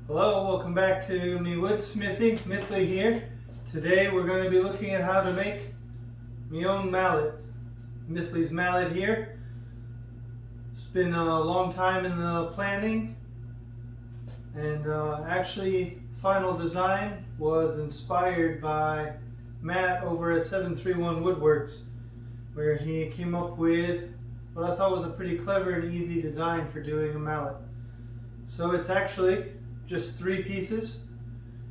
Hello, welcome back to me woodsmithy. Mithli here. Today we're going to be looking at how to make my own mallet. Mithli's mallet here. It's been a long time in the planning, and actually final design was inspired by Matt over at 731 Woodworks, where he came up with what I thought was a pretty clever and easy design for doing a mallet. So it's actually just 3 pieces,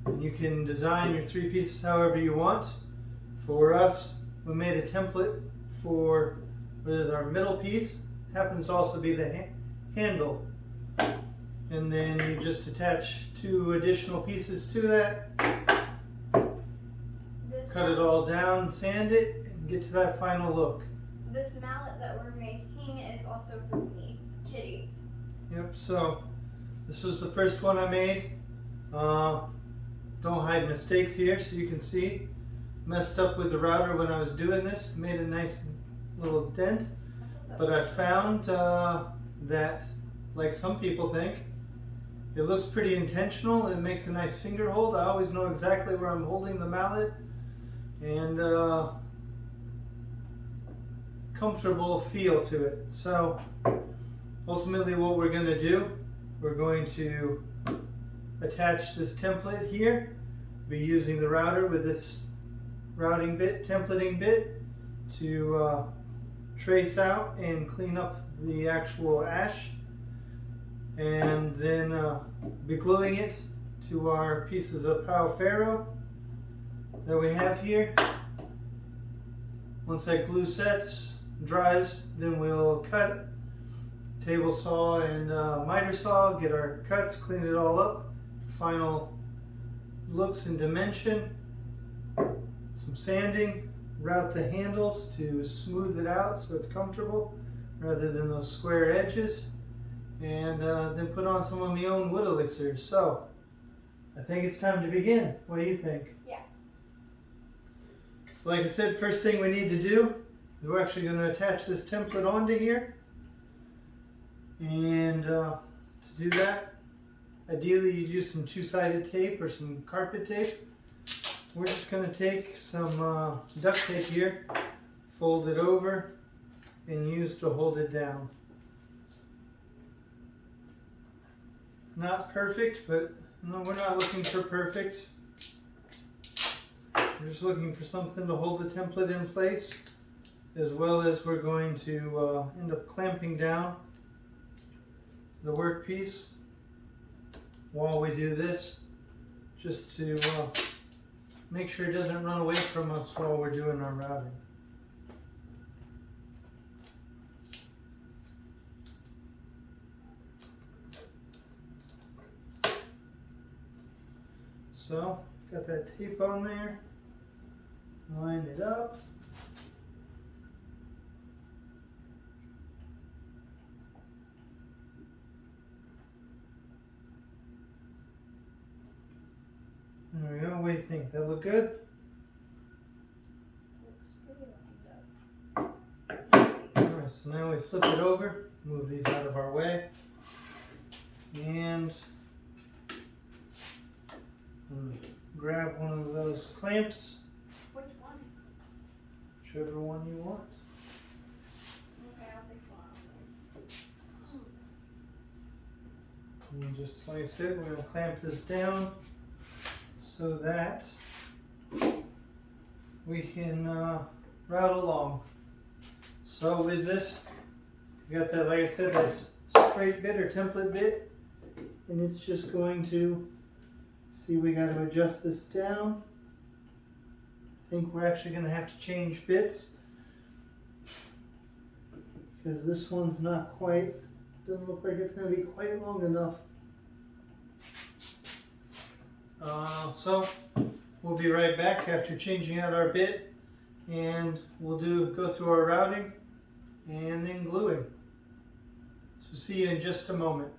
and you can design your 3 pieces however you want. For us, we made a template for what is our middle piece. Happens to also be the handle, and then you just attach 2 additional pieces to that, cut it all down, sand it, and get to that final look. This mallet that we're making is also for me, Kitty. Yep, so this was the first one I made. Don't hide mistakes here, so you can see. Messed up with the router when I was doing this. Made a nice little dent. But I found that, like some people think, it looks pretty intentional. It makes a nice finger hold. I always know exactly where I'm holding the mallet. And comfortable feel to it. So ultimately what we're going to do, we're going to attach this template here. Be using the router with this routing bit, templating bit, to trace out and clean up the actual ash, and then be gluing it to our pieces of Pau Ferro that we have here. Once that glue sets, dries, then we'll cut, table saw and miter saw, get our cuts, clean it all up, final looks and dimension, some sanding, route the handles to smooth it out so it's comfortable rather than those square edges, and then put on some of my own wood elixirs. So I think it's time to begin. What do you think? Yeah. So like I said, first thing we need to do is we're actually going to attach this template onto here. And to do that, ideally you use some 2-sided tape or some carpet tape. We're just going to take some duct tape here, fold it over, and use to hold it down. Not perfect, but no, we're not looking for perfect. We're just looking for something to hold the template in place, as well as we're going to end up clamping down the workpiece while we do this, just to make sure it doesn't run away from us while we're doing our routing. So, got that tape on there, line it up. There we go. What do you think? That look good? Alright, so now we flip it over, move these out of our way, and grab one of those clamps. Which one? Whichever one you want. Okay, I'll take one. And just like I said, we're going to clamp this down so that we can route along. So with this, you got that, like I said, that straight bit or template bit, and it's just going to, see, we got to adjust this down. I think we're actually going to have to change bits because this one's not quite, doesn't look like it's going to be quite long enough. So we'll be right back after changing out our bit, and we'll go through our routing and then gluing. So see you in just a moment.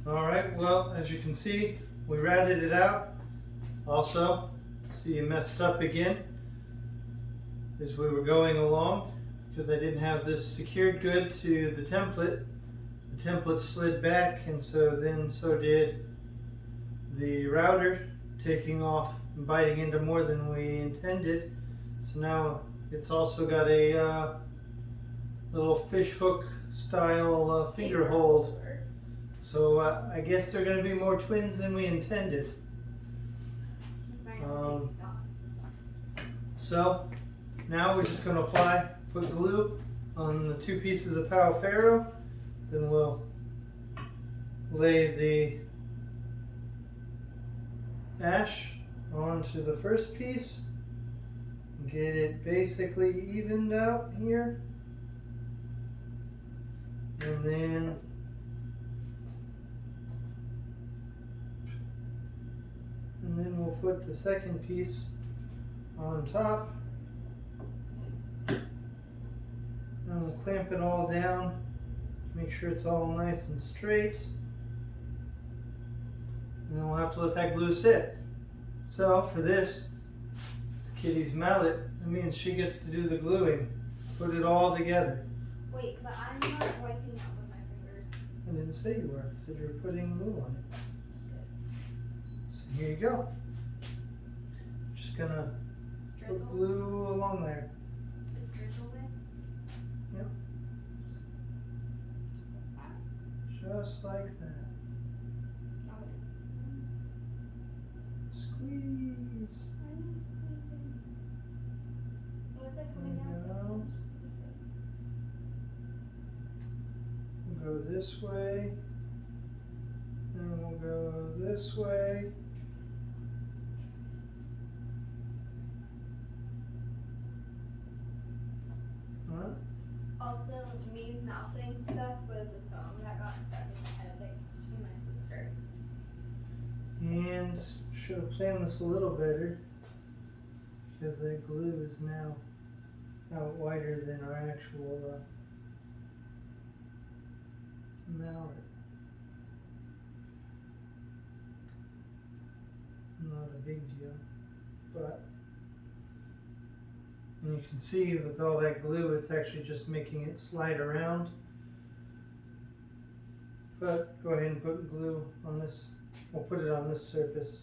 Alright, well, as you can see, we routed it out. Also, see, it messed up again as we were going along because I didn't have this secured good to the template. The template slid back, and so did the router, taking off and biting into more than we intended. So now it's also got a little fish hook style finger hold. So I guess they're going to be more twins than we intended. So now we're just going to put glue on the 2 pieces of Pau Ferro. Then we'll lay the ash onto the first piece. Get it basically evened out here. And then we'll put the second piece on top. And we'll clamp it all down. Make sure it's all nice and straight. And then we'll have to let that glue sit. So for this, it's Kitty's mallet. That means she gets to do the gluing. Put it all together. Wait, but I'm not wiping out with my fingers. I didn't say you were. I said you were putting glue on it. So here you go. Just gonna Drizzle? put glue along there. Drizzle with? Yep. Just like that. Squeeze. I'm squeezing. Oh, is that coming out? We'll go this way. And we'll go this way. Alright. Also, me mouthing stuff was a song that got stuck in my head thanks to my sister. And should have planned this a little better because the glue is now out wider than our actual mallet. Not a big deal, but and you can see with all that glue it's actually just making it slide around. But go ahead and put glue on this. We'll put it on this surface.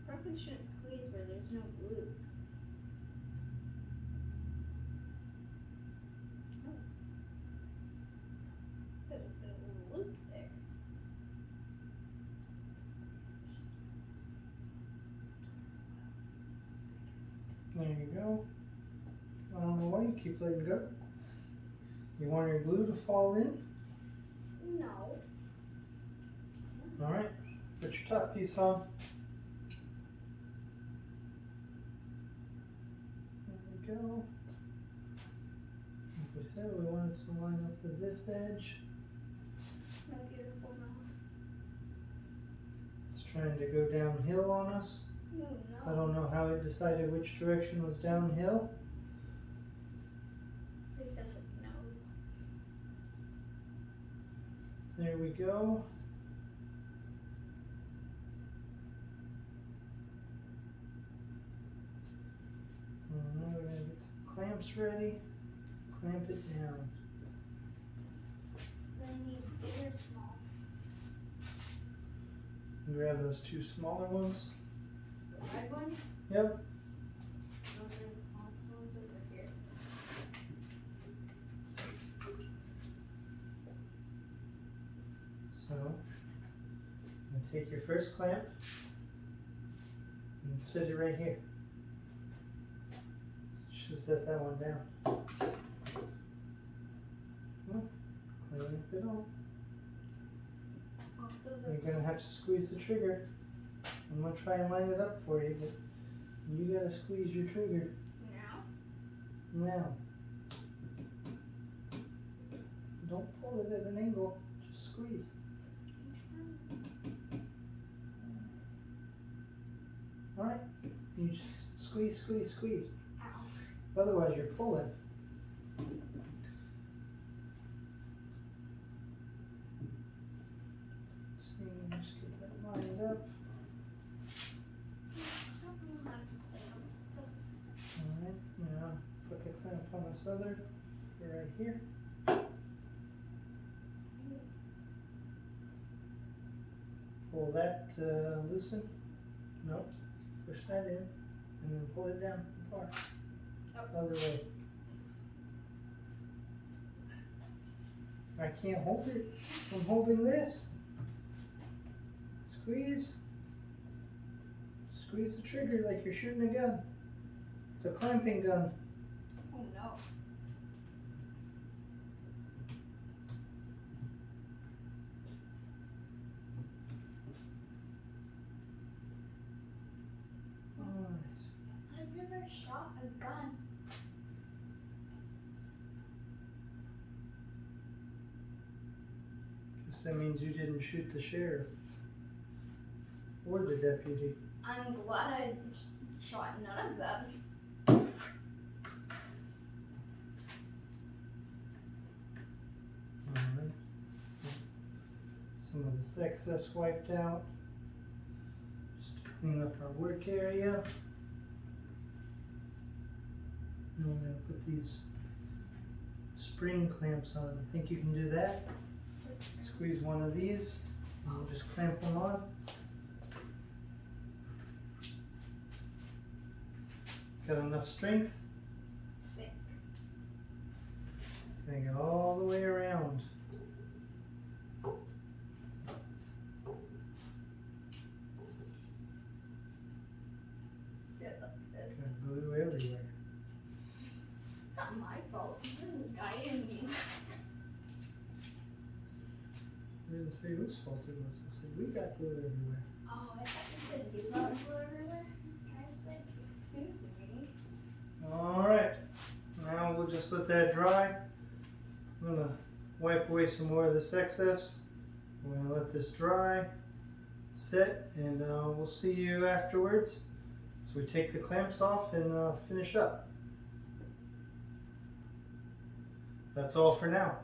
Probably shouldn't squeeze where there's no glue. Oh. There's a bit of a loop there. There you go. I don't know why you keep letting go. You want your glue to fall in? No. Alright, put your top piece on. There we go. Like we said, we want it to line up with this edge. My beautiful mouth. It's trying to go downhill on us. No. I don't know how it decided which direction was downhill. Because it knows. There we go. And now we're going to get some clamps ready. Clamp it down. Then you big or small? Grab those 2 smaller ones. The red ones? Yep. Those are the smallest ones over here. So, I'm going to take your first clamp and sit it right here. Should set that one down. Clamp it on. Also, You're this going to have to squeeze the trigger. I'm going to try and line it up for you, but you got to squeeze your trigger. Now. Don't pull it at an angle, just squeeze. Alright, you just Squeeze, squeeze, squeeze. Ow. Otherwise you're pulling. See, just get that lined up. I don't know how to clamp stuff. Alright, now put the clamp on this other, right here. Pull that loosen. Nope. Push that in and then pull it down apart. Oh. Other way. I can't hold it. I'm holding this. Squeeze. Squeeze the trigger like you're shooting a gun. It's a clamping gun. Oh no. Alright. I've never shot a gun. Guess that means you didn't shoot the sheriff. Or the deputy. I'm glad I shot none of them. Alright. Some of this excess wiped out. Just to clean up our work area. And we're going to put these spring clamps on. You think you can do that? Squeeze one of these and we'll just clamp them on. Got enough strength? Thick. Bring it all the way around. Just like this. Got glue everywhere. It's not my fault. You're guiding me. I didn't say whose fault it was. I said we got glue everywhere. Oh, I thought you said you got glue everywhere. I was like, excuse me. Alright, now we'll just let that dry. I'm going to wipe away some more of this excess. We're going to let this dry, set, and we'll see you afterwards. So we take the clamps off and finish up. That's all for now.